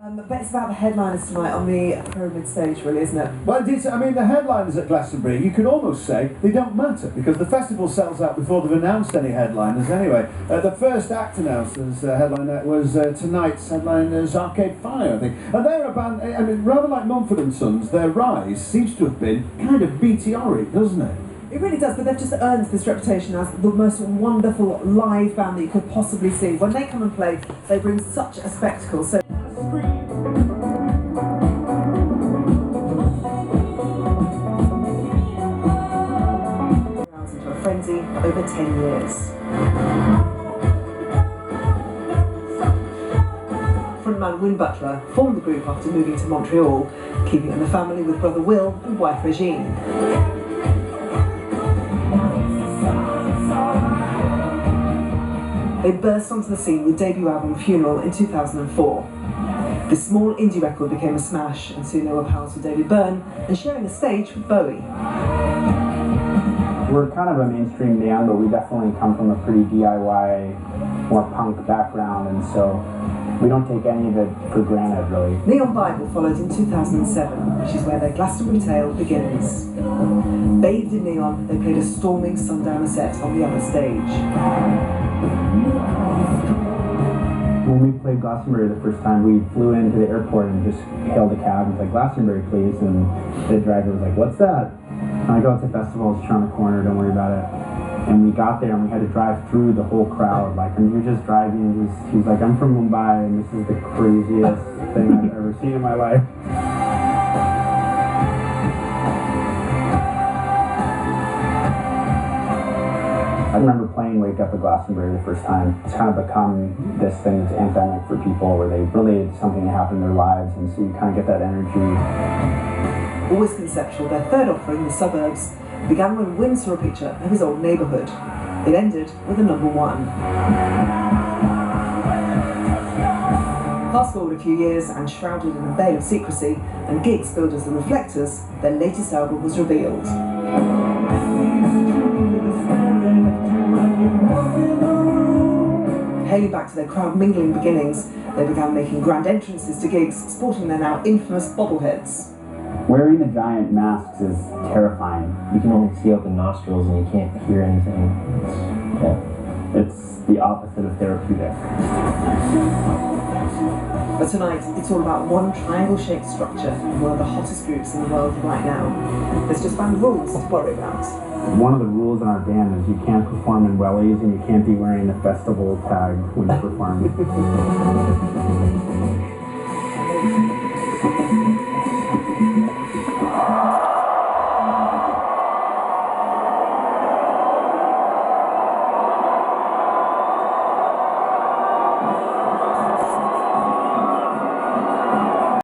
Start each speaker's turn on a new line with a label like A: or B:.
A: But it's about the headliners tonight on the Pyramid stage, really, isn't it?
B: Well, it is. I mean, the headliners at Glastonbury, you could almost say they don't matter because the festival sells out before they've announced any headliners anyway. The first act announced as headliner was tonight's headliners Arcade Fire, I think. And they're a band, I mean, rather like Mumford & Sons, their rise seems to have been kind of meteoric, doesn't it?
A: It really does, but they've just earned this reputation as the most wonderful live band that you could possibly see. When they come and play, they bring such a spectacle. So. Into a frenzy over 10 years. Frontman Win Butler formed the group after moving to Montreal, keeping in the family with brother Will and wife Regine. They burst onto the scene with debut album Funeral in 2004. This small indie record became a smash, and soon they were pals with David Byrne and sharing a stage with Bowie.
C: We're kind of a mainstream band, but we definitely come from a pretty DIY, more punk background, and so we don't take any of it for granted, really.
A: Neon Bible followed in 2007, which is where their Glastonbury tale begins. Bathed in neon, they played a storming Sundowner set on the other stage.
C: When we played Glastonbury the first time, we flew into the airport and just hailed a cab and was like, "Glastonbury, please," and the driver was like, "What's that?" And I go, "It's a festival, it's around the corner, don't worry about it." And we got there and we had to drive through the whole crowd, like, and we were just driving and he's like, "I'm from Mumbai and this is the craziest thing I've ever seen in my life." I remember playing Wake Up at Glastonbury the first time. It's kind of become this thing that's anthemic for people where they relate to something that happened in their lives, and so you kind of get that energy.
A: Always conceptual, their third offering, The Suburbs, began when Wynne saw a picture of his old neighbourhood. It ended with a number one. Fast forward a few years, and shrouded in a veil of secrecy and gigs billed as The Reflectors, their latest album was revealed. Hailing back to their crowd-mingling beginnings, they began making grand entrances to gigs, sporting their now infamous bobbleheads.
C: Wearing the giant masks is terrifying.
D: You can only see out the nostrils and you can't hear anything.
C: It's the opposite of therapeutic.
A: But tonight, it's all about one triangle-shaped structure in one of the hottest groups in the world right now. There's just band rules to worry about.
C: One of the rules in our band is you can't perform in wellies and you can't be wearing a festival tag when you perform.